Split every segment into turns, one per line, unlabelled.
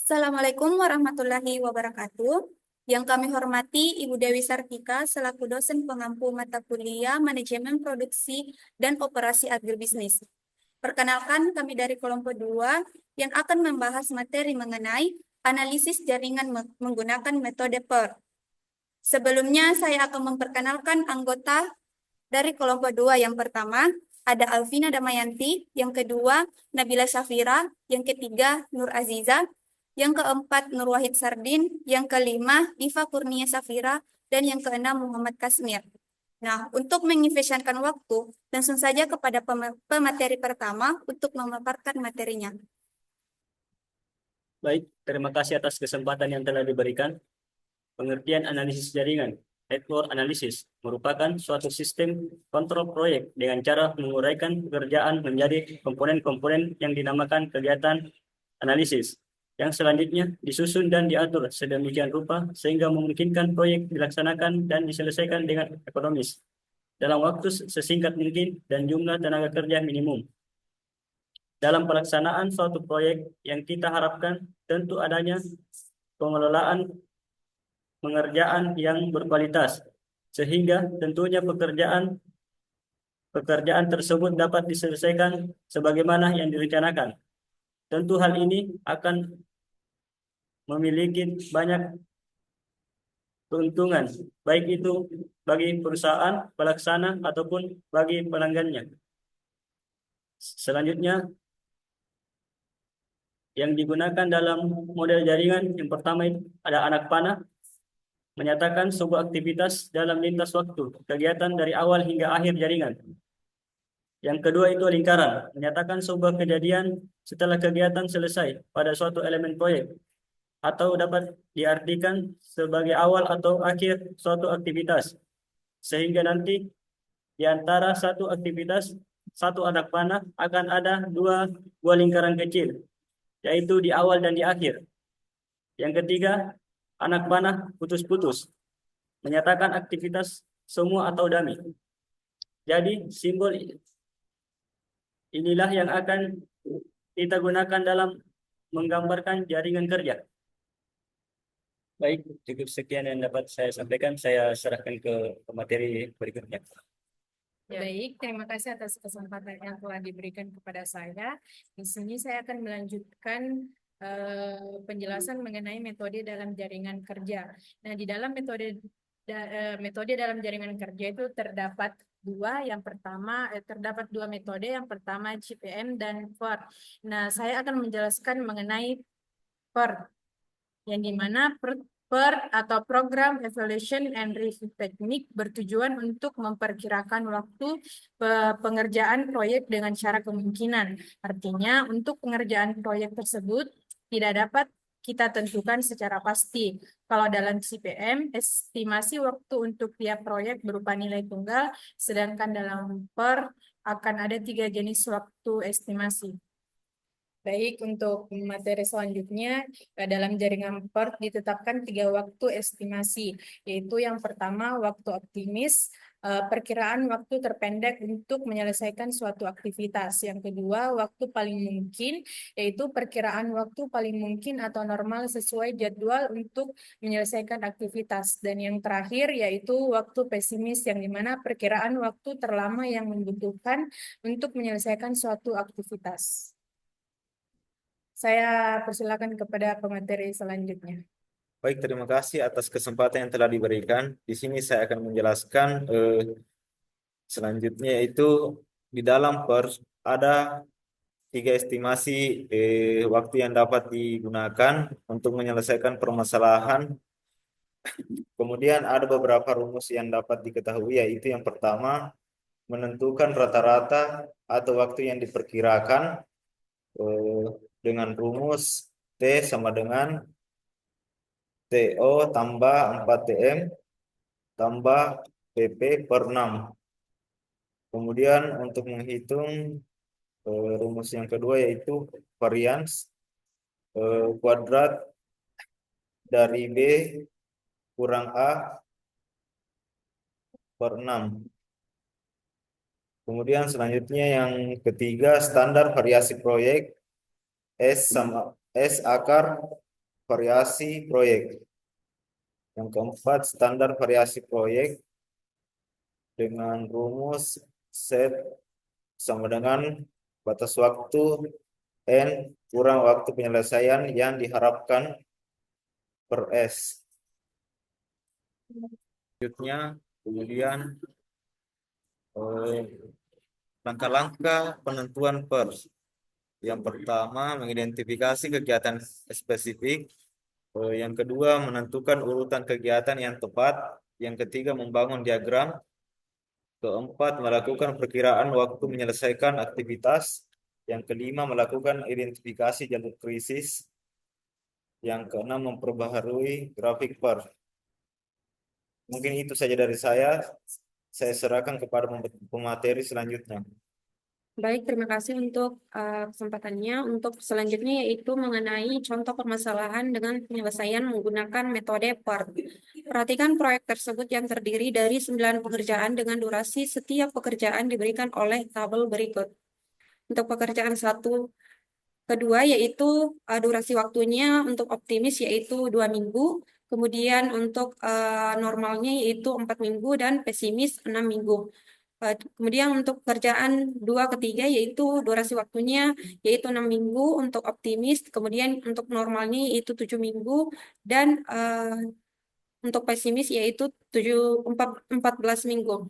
Assalamualaikum warahmatullahi wabarakatuh. Yang kami hormati Ibu Dewi Sartika selaku dosen pengampu mata kuliah Manajemen Produksi dan Operasi Agribisnis. Perkenalkan, kami dari kelompok 2 yang akan membahas materi mengenai analisis jaringan menggunakan metode PER. Sebelumnya, saya akan memperkenalkan anggota dari kelompok 2 yang pertama, ada Alvina Damayanti, yang kedua, Nabila Syafira, yang ketiga, Nur Aziza, yang keempat, Nur Wahid Sardin, yang kelima, Diva Kurnia Safira, dan yang keenam, Muhammad Kasmir. Nah, untuk mengefisienkan waktu, langsung saja kepada pemateri pertama untuk memaparkan materinya.
Baik, terima kasih atas kesempatan yang telah diberikan. Pengertian analisis jaringan, network analysis, merupakan suatu sistem kontrol proyek dengan cara menguraikan pekerjaan menjadi komponen-komponen yang dinamakan kegiatan analisis, yang selanjutnya disusun dan diatur sedemikian rupa sehingga memungkinkan proyek dilaksanakan dan diselesaikan dengan ekonomis, dalam waktu sesingkat mungkin dan jumlah tenaga kerja minimum. Dalam pelaksanaan suatu proyek yang kita harapkan tentu adanya pengelolaan pengerjaan yang berkualitas, sehingga tentunya pekerjaan tersebut dapat diselesaikan sebagaimana yang direncanakan. Tentu hal ini akan memiliki banyak keuntungan, baik itu bagi perusahaan pelaksana ataupun bagi pelanggannya. Selanjutnya, yang digunakan dalam model jaringan yang pertama itu ada anak panah, menyatakan sebuah aktivitas dalam lintas waktu, kegiatan dari awal hingga akhir jaringan. Yang kedua itu lingkaran, menyatakan sebuah kejadian setelah kegiatan selesai pada suatu elemen proyek, atau dapat diartikan sebagai awal atau akhir suatu aktivitas, sehingga nanti di antara satu aktivitas, satu anak panah akan ada dua buah lingkaran kecil, yaitu di awal dan di akhir. Yang ketiga, anak panah putus-putus, menyatakan aktivitas semua atau dummy. Jadi simbol inilah yang akan kita gunakan dalam menggambarkan jaringan kerja. Baik, cukup sekian yang dapat saya sampaikan. Saya serahkan ke materi berikutnya.
Baik, terima kasih atas kesempatan yang telah diberikan kepada saya. Di sini saya akan melanjutkan penjelasan mengenai metode dalam jaringan kerja. Nah, di dalam metode dalam jaringan kerja itu terdapat dua. Yang pertama, terdapat dua metode. Yang pertama CPM dan PER. Nah, saya akan menjelaskan mengenai PER, yang dimana PER atau Program Evaluation and Review Technique bertujuan untuk memperkirakan waktu pengerjaan proyek dengan cara kemungkinan. Artinya, untuk pengerjaan proyek tersebut tidak dapat kita tentukan secara pasti. Kalau dalam CPM, estimasi waktu untuk tiap proyek berupa nilai tunggal, sedangkan dalam PER akan ada 3 jenis waktu estimasi. Baik, untuk materi selanjutnya, dalam jaringan PER ditetapkan 3 waktu estimasi, yaitu yang pertama waktu optimis, perkiraan waktu terpendek untuk menyelesaikan suatu aktivitas. Yang kedua, waktu paling mungkin, yaitu perkiraan waktu paling mungkin atau normal sesuai jadwal untuk menyelesaikan aktivitas. Dan yang terakhir, yaitu waktu pesimis, yang dimana perkiraan waktu terlama yang membutuhkan untuk menyelesaikan suatu aktivitas. Saya persilakan kepada pemateri selanjutnya.
Baik, terima kasih atas kesempatan yang telah diberikan. Di sini saya akan menjelaskan selanjutnya, yaitu di dalam PER ada 3 estimasi waktu yang dapat digunakan untuk menyelesaikan permasalahan. Kemudian ada beberapa rumus yang dapat diketahui, yaitu yang pertama, menentukan rata-rata atau waktu yang diperkirakan dengan rumus T sama dengan TO tambah 4TM tambah PP per 6. Kemudian untuk menghitung rumus yang kedua, yaitu varians kuadrat dari B kurang A per 6. Kemudian selanjutnya yang ketiga, standar variasi proyek S akar variasi proyek. Yang keempat, standar variasi proyek dengan rumus set sama dengan batas waktu N kurang waktu penyelesaian yang diharapkan per S. Selanjutnya, kemudian langkah-langkah penentuan per. Yang pertama, mengidentifikasi kegiatan spesifik. Yang kedua, menentukan urutan kegiatan yang tepat. Yang ketiga, membangun diagram. Keempat, melakukan perkiraan waktu menyelesaikan aktivitas. Yang kelima, melakukan identifikasi jalur krisis. Yang keenam, memperbaharui grafik per. Mungkin itu saja dari saya. Saya serahkan kepada pemateri selanjutnya.
Baik, terima kasih untuk kesempatannya. Untuk selanjutnya yaitu mengenai contoh permasalahan dengan penyelesaian menggunakan metode PERT. Perhatikan proyek tersebut yang terdiri dari 9 pekerjaan dengan durasi setiap pekerjaan diberikan oleh tabel berikut. Untuk pekerjaan kedua yaitu durasi waktunya untuk optimis yaitu 2 minggu. Kemudian untuk normalnya yaitu 4 minggu dan pesimis 6 minggu. Kemudian untuk pekerjaan 2 ketiga yaitu durasi waktunya yaitu 6 minggu untuk optimis, kemudian untuk normalnya yaitu 7 minggu dan untuk pesimis yaitu 14 minggu.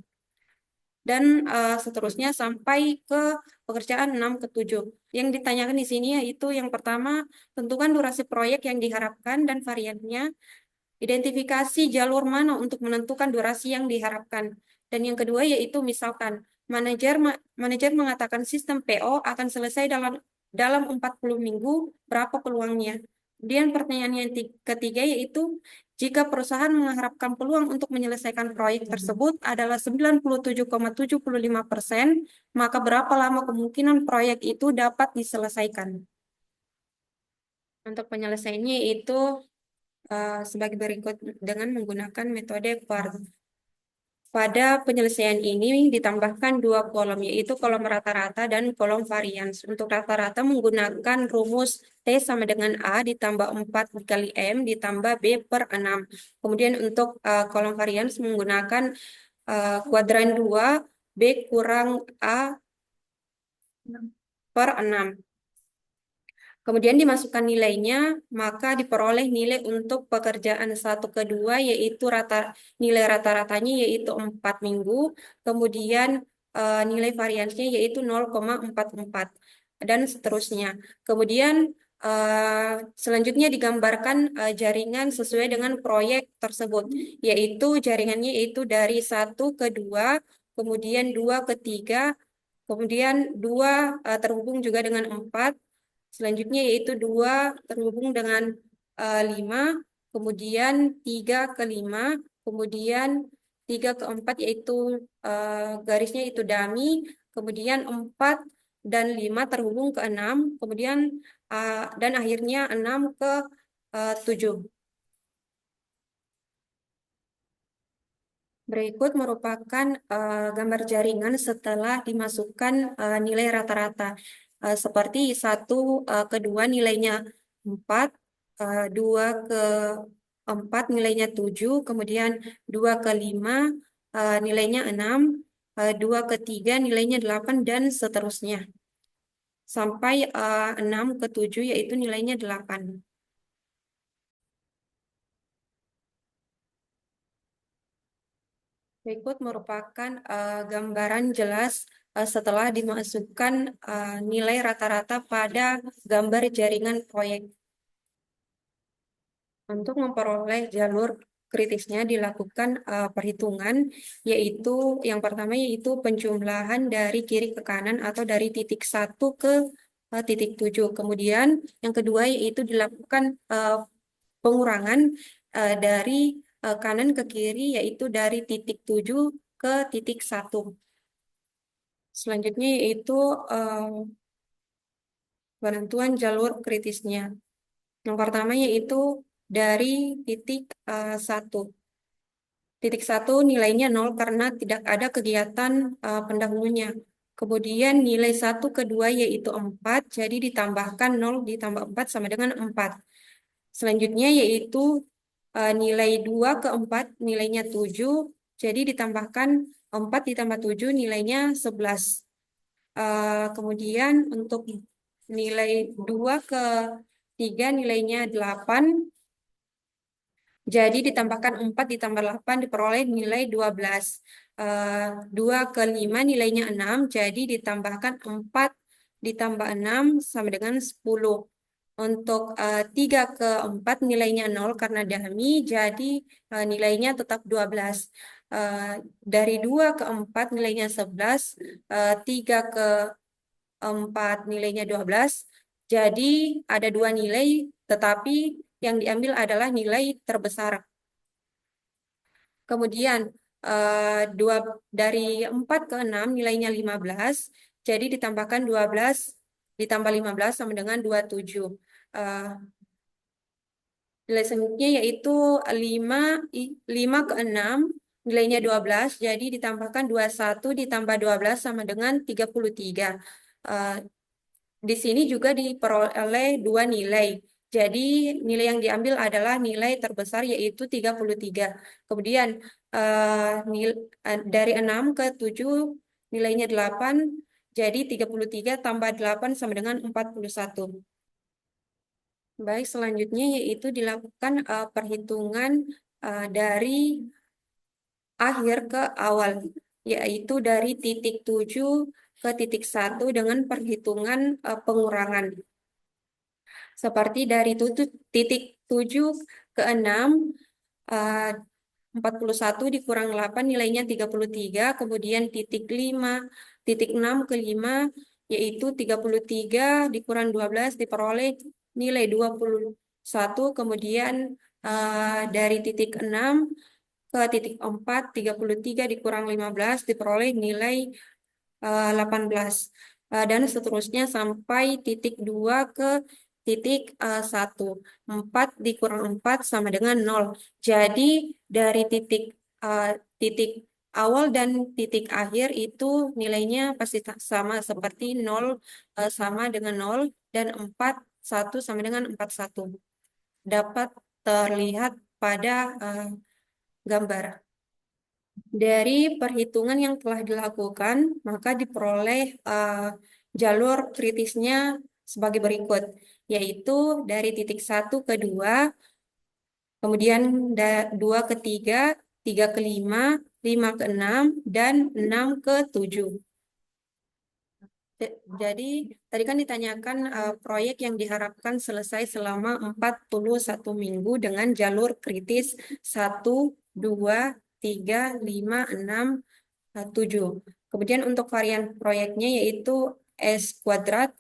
Dan seterusnya sampai ke pekerjaan 6 ke 7. Yang ditanyakan di sini yaitu yang pertama, tentukan durasi proyek yang diharapkan dan variannya. Identifikasi jalur mana untuk menentukan durasi yang diharapkan. Dan yang kedua yaitu misalkan manajer mengatakan sistem PO akan selesai dalam 40 minggu, berapa peluangnya? Kemudian pertanyaan yang ketiga yaitu jika perusahaan mengharapkan peluang untuk menyelesaikan proyek tersebut adalah 97,75%, maka berapa lama kemungkinan proyek itu dapat diselesaikan? Untuk penyelesaiannya itu sebagai berikut dengan menggunakan metode PERT. Pada penyelesaian ini ditambahkan 2 kolom, yaitu kolom rata-rata dan kolom varians. Untuk rata-rata menggunakan rumus T sama dengan A ditambah 4 dikali M ditambah B per 6. Kemudian untuk kolom varians menggunakan kuadran 2 B kurang A per 6. Kemudian dimasukkan nilainya, maka diperoleh nilai untuk pekerjaan 1 ke 2 yaitu nilai rata-ratanya yaitu 4 minggu, kemudian nilai variansnya yaitu 0,44 dan seterusnya. Kemudian selanjutnya digambarkan jaringan sesuai dengan proyek tersebut, yaitu jaringannya yaitu dari 1 ke 2, kemudian 2 ke 3, kemudian 2 terhubung juga dengan 4. Selanjutnya yaitu 2 terhubung dengan 5, kemudian 3 ke 5, kemudian 3 ke 4 yaitu garisnya itu dummy, kemudian 4 dan 5 terhubung ke 6, kemudian dan akhirnya 6 ke 7. Berikut merupakan gambar jaringan setelah dimasukkan nilai rata-rata. Seperti 1 ke 2 nilainya 4, 2 ke 4 nilainya 7, kemudian 2 ke 5 nilainya 6, 2 ke 3 nilainya 8, dan seterusnya. Sampai 6 ke 7 yaitu nilainya 8. Berikut merupakan gambaran jelas setelah dimasukkan nilai rata-rata pada gambar jaringan proyek. Untuk memperoleh jalur kritisnya dilakukan perhitungan, yaitu yang pertama yaitu penjumlahan dari kiri ke kanan atau dari titik 1 ke titik 7. Kemudian yang kedua yaitu dilakukan pengurangan dari kanan ke kiri yaitu dari titik 7 ke titik 1. Selanjutnya yaitu penentuan jalur kritisnya. Yang pertama yaitu dari titik 1. Titik 1 nilainya 0 karena tidak ada kegiatan pendahulunya. Kemudian nilai 1 ke 2 yaitu 4, jadi ditambahkan 0 ditambah 4 sama dengan 4. Selanjutnya yaitu nilai 2 ke 4 nilainya 7. Jadi ditambahkan 4 ditambah 7 nilainya 11. Kemudian untuk nilai 2 ke 3 nilainya 8. Jadi ditambahkan 4 ditambah 8 diperoleh nilai 12. 2 ke 5 nilainya 6. Jadi ditambahkan 4 ditambah 6 sama dengan 10. Untuk 3 ke 4 nilainya 0 karena dummy, jadi nilainya tetap 12. Dari 2 ke 4 nilainya 11, 3 ke 4 nilainya 12. Jadi ada 2 nilai, tetapi yang diambil adalah nilai terbesar. Kemudian dari 4 ke 6 nilainya 15. Jadi ditambahkan 12 ditambah 15 sama dengan 27. Nilai selanjutnya yaitu 5 ke 6 nilainya 12. Jadi ditambahkan 21 ditambah 12 sama dengan 33. Di sini juga diperoleh 2 nilai. Jadi nilai yang diambil adalah nilai terbesar yaitu 33. Kemudian dari 6 ke 7 nilainya 8. Jadi 33 tambah 8 sama dengan 41. Baik, selanjutnya yaitu dilakukan perhitungan dari akhir ke awal, yaitu dari titik 7 ke titik 1 dengan perhitungan pengurangan. Seperti dari titik 7 ke 6, 41 dikurang 8 nilainya 33, kemudian titik 6 ke 5 yaitu 33 dikurang 12 diperoleh nilai 21, kemudian dari titik 6 ke titik 4 33 dikurang 15 diperoleh nilai 18. Dan seterusnya sampai titik 2 ke titik 1. 4 dikurang 4 sama dengan 0. Jadi dari titik awal dan titik akhir itu nilainya pasti sama seperti 0 sama dengan 0 dan 4 1 sama dengan 41. Dapat terlihat pada gambar. Dari perhitungan yang telah dilakukan, maka diperoleh jalur kritisnya sebagai berikut, yaitu dari titik 1 ke 2, kemudian 2 ke 3, 3 ke 5, 5 ke 6, dan 6 ke 7. Jadi, tadi kan ditanyakan proyek yang diharapkan selesai selama 41 minggu dengan jalur kritis 1, 2, 3, 5, 6, 7. Kemudian untuk varian proyeknya yaitu S kuadrat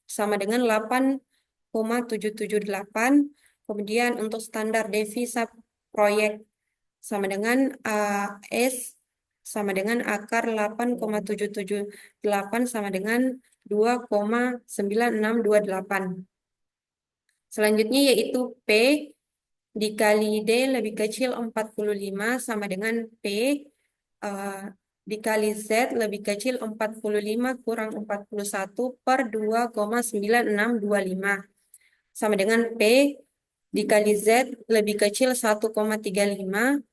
sama dengan 8,778. Kemudian untuk standar devisa proyek sama dengan S sama dengan akar 8,778 sama dengan 2,9628. Selanjutnya yaitu P dikali D lebih kecil 45 sama dengan P dikali Z lebih kecil 45 kurang 41 per 2,9625 sama dengan P dikali Z lebih kecil 1,35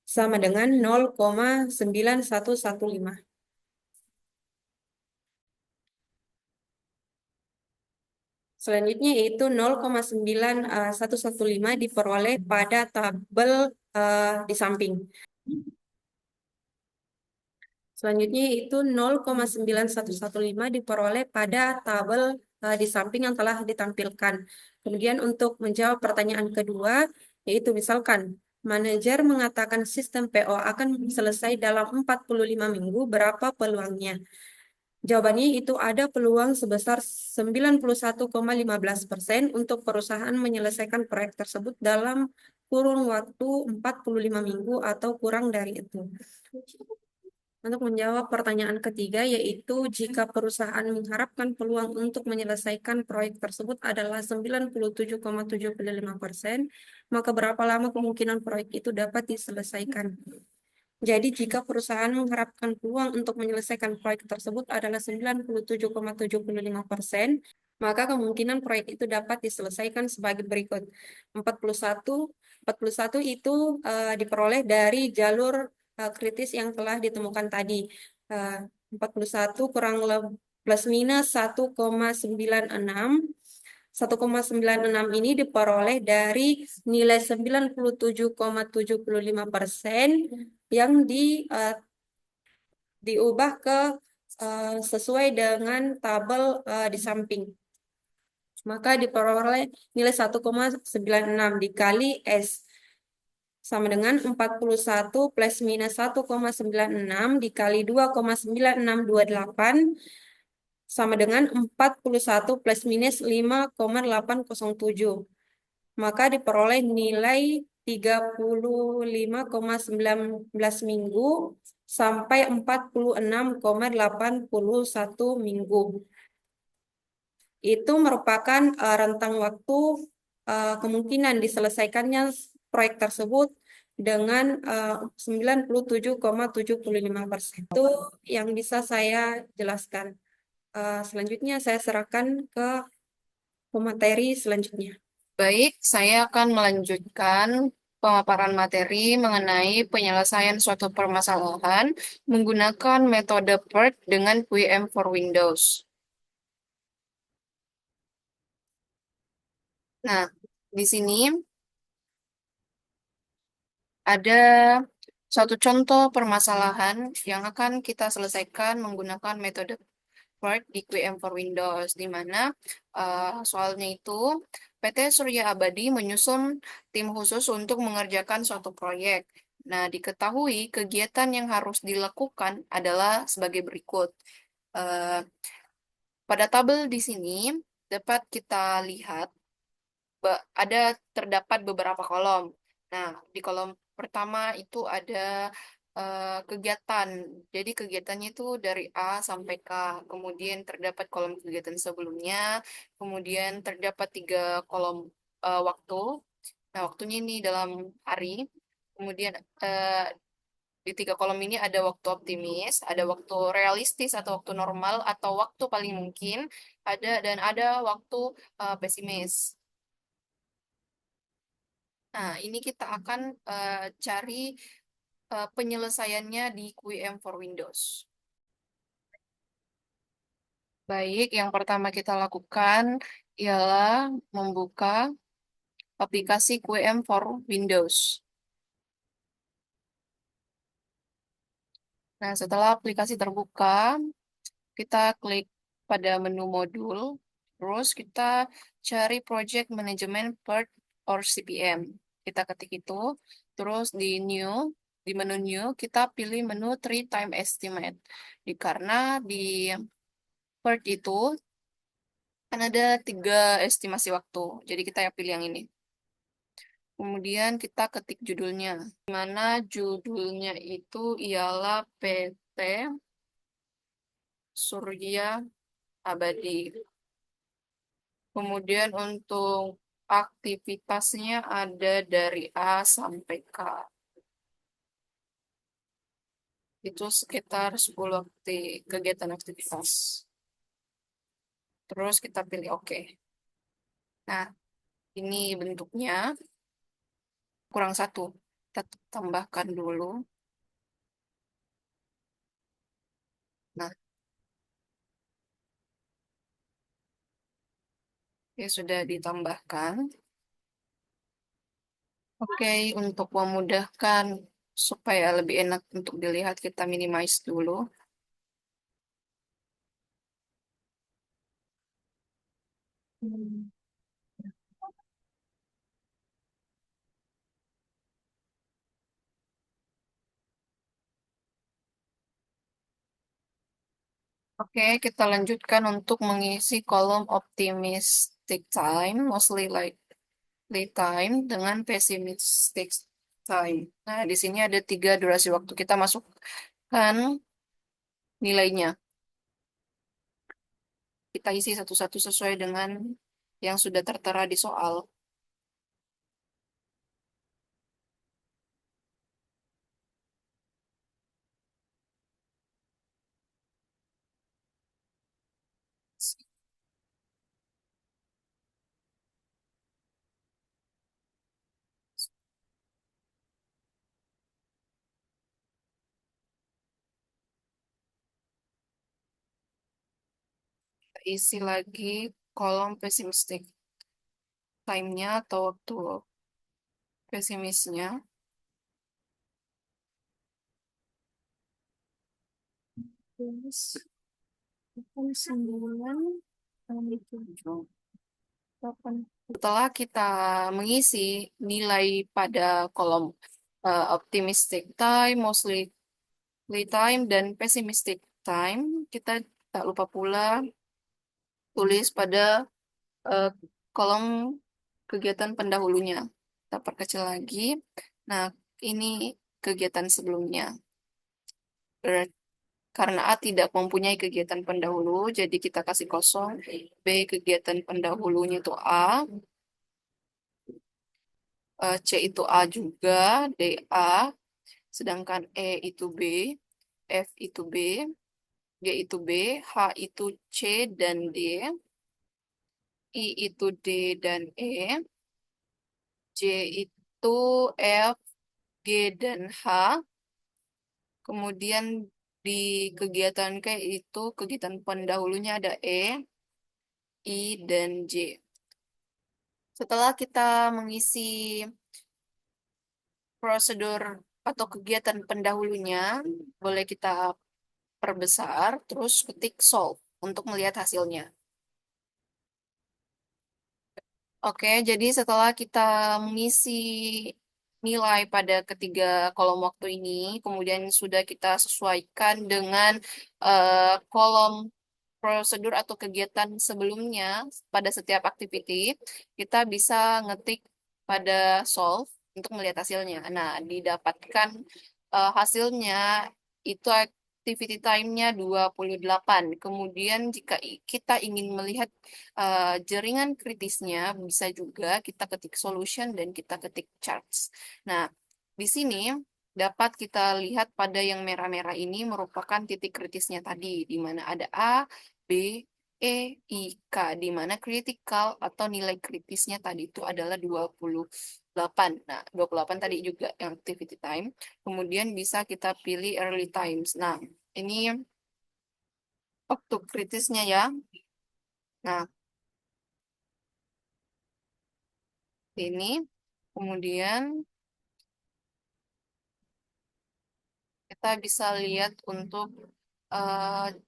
sama dengan 0,9115. Selanjutnya yaitu 0,9115 diperoleh pada tabel di samping. Selanjutnya yaitu 0,9115 diperoleh pada tabel di samping yang telah ditampilkan. Kemudian untuk menjawab pertanyaan kedua, yaitu misalkan manajer mengatakan sistem PO akan selesai dalam 45 minggu, berapa peluangnya? Jawabannya itu ada peluang sebesar 91,15% untuk perusahaan menyelesaikan proyek tersebut dalam kurun waktu 45 minggu atau kurang dari itu. Untuk menjawab pertanyaan ketiga, yaitu jika perusahaan mengharapkan peluang untuk menyelesaikan proyek tersebut adalah 97,75%, maka berapa lama kemungkinan proyek itu dapat diselesaikan? Jadi jika perusahaan mengharapkan peluang untuk menyelesaikan proyek tersebut adalah 97,75%, maka kemungkinan proyek itu dapat diselesaikan sebagai berikut. 41 itu diperoleh dari jalur kritis yang telah ditemukan tadi. 41 kurang lebih plus minus 1,96. 1,96 ini diperoleh dari nilai 97,75% yang diubah ke sesuai dengan tabel di samping. Maka diperoleh nilai 1,96 dikali S sama dengan 41 plus minus 1,96 dikali 2,9628 sama dengan 41 plus minus 5,807. Maka diperoleh nilai 35,19 minggu sampai 46,81 minggu. Itu merupakan rentang waktu kemungkinan diselesaikannya proyek tersebut dengan 97,75%. Itu yang bisa saya jelaskan. Selanjutnya saya serahkan ke pemateri selanjutnya.
Baik, saya akan melanjutkan pemaparan materi mengenai penyelesaian suatu permasalahan menggunakan metode PERT dengan QM for Windows. Nah, di sini ada suatu contoh permasalahan yang akan kita selesaikan menggunakan metode PERT di QM for Windows, di mana soalnya itu PT Surya Abadi menyusun tim khusus untuk mengerjakan suatu proyek. Nah, diketahui kegiatan yang harus dilakukan adalah sebagai berikut. Eh, Pada tabel di sini dapat kita lihat terdapat beberapa kolom. Nah, di kolom pertama itu ada kegiatan. Jadi kegiatannya itu dari A sampai K. Kemudian terdapat kolom kegiatan sebelumnya. Kemudian terdapat 3 kolom waktu. Nah, waktunya ini dalam hari. Kemudian di 3 kolom ini ada waktu optimis, ada waktu realistis atau waktu normal atau waktu paling mungkin, dan ada waktu pesimis. Nah, ini kita akan cari penyelesaiannya di QM for Windows. Baik, yang pertama kita lakukan ialah membuka aplikasi QM for Windows. Nah, setelah aplikasi terbuka, kita klik pada menu modul, terus kita cari Project Management PERT or CPM. Kita ketik itu, terus di menu New, kita pilih menu 3 Time Estimate. Karena di PERT itu kan ada 3 estimasi waktu, jadi kita pilih yang ini. Kemudian kita ketik judulnya, di mana judulnya itu ialah PT Surya Abadi. Kemudian untuk aktivitasnya ada dari A sampai K. Itu sekitar 10 kegiatan aktivitas. Terus kita pilih OK. Nah, ini bentuknya kurang 1. Kita tambahkan dulu. Nah, ya sudah ditambahkan. Oke, untuk memudahkan supaya lebih enak untuk dilihat, kita minimize dulu. Oke, kita lanjutkan untuk mengisi kolom optimistic time, mostly likely time, dengan pessimistic time. Nah, di sini ada 3 durasi waktu. Kita masukkan nilainya. Kita isi satu-satu sesuai dengan yang sudah tertera di soal. isi lagi kolom pesimistik time-nya atau waktu pesimisnya. Terus 9, 7, 8. Setelah kita mengisi nilai pada kolom optimistic time, mostly time, dan pessimistic time, kita tak lupa pula tulis pada eh, kolom kegiatan pendahulunya. Kita perkecil lagi. Nah, ini kegiatan sebelumnya. Karena A tidak mempunyai kegiatan pendahulu, jadi kita kasih kosong. B, kegiatan pendahulunya itu A. C itu A juga, D A. Sedangkan E itu B, F itu B, G itu B, H itu C dan D, I itu D dan E, J itu F, G dan H. Kemudian di kegiatan K itu kegiatan pendahulunya ada E, I, dan J. Setelah kita mengisi prosedur atau kegiatan pendahulunya, boleh kita perbesar, terus ketik solve untuk melihat hasilnya. Oke, jadi setelah kita mengisi nilai pada ketiga kolom waktu ini, kemudian sudah kita sesuaikan dengan kolom prosedur atau kegiatan sebelumnya pada setiap activity, kita bisa ngetik pada solve untuk melihat hasilnya. Nah, didapatkan hasilnya itu activity time-nya 28. Kemudian jika kita ingin melihat jaringan kritisnya, bisa juga kita ketik solution dan kita ketik charts. Nah, di sini dapat kita lihat pada yang merah-merah ini merupakan titik kritisnya tadi, di mana ada A, B, E, I, K, di mana critical atau nilai kritisnya tadi itu adalah 28. Nah, 28 tadi juga yang activity time. Kemudian bisa kita pilih early times. Nah, ini waktu kritisnya ya. Nah, ini kemudian kita bisa lihat untuk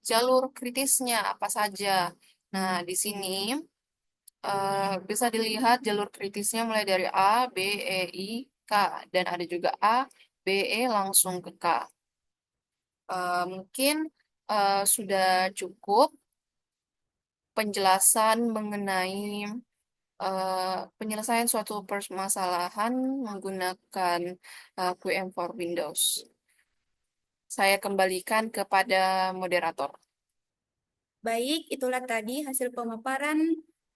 jalur kritisnya apa saja. Nah, di sini bisa dilihat jalur kritisnya mulai dari A, B, E, I, K, dan ada juga A, B, E langsung ke K. Mungkin sudah cukup penjelasan mengenai penyelesaian suatu permasalahan menggunakan QM for Windows. Saya kembalikan kepada moderator.
Baik, itulah tadi hasil pemaparan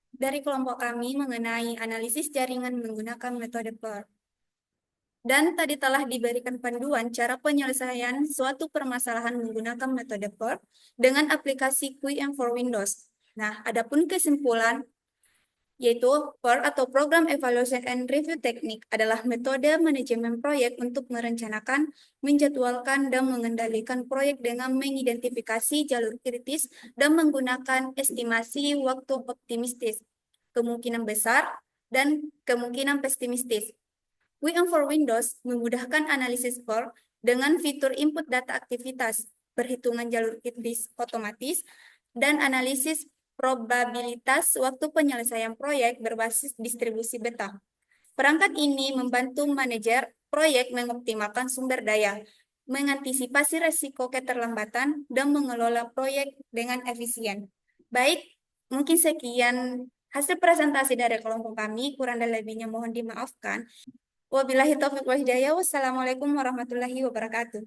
dari kelompok kami mengenai analisis jaringan menggunakan metode PER. Dan tadi telah diberikan panduan cara penyelesaian suatu permasalahan menggunakan metode PER dengan aplikasi QM for Windows. Nah, adapun kesimpulan, yaitu PER atau Program Evaluation and Review Technique adalah metode manajemen proyek untuk merencanakan, menjadwalkan, dan mengendalikan proyek dengan mengidentifikasi jalur kritis dan menggunakan estimasi waktu optimistis, kemungkinan besar, dan kemungkinan pesimistis. QM for Windows memudahkan analisis PER dengan fitur input data aktivitas, perhitungan jalur kritis otomatis, dan analisis probabilitas waktu penyelesaian proyek berbasis distribusi beta. Perangkat ini membantu manajer proyek mengoptimalkan sumber daya, mengantisipasi risiko keterlambatan, dan mengelola proyek dengan efisien. Baik, mungkin sekian hasil presentasi dari kelompok kami, kurang dan lebihnya mohon dimaafkan. Wabillahi taufiq wal hidayah. Wassalamualaikum warahmatullahi wabarakatuh.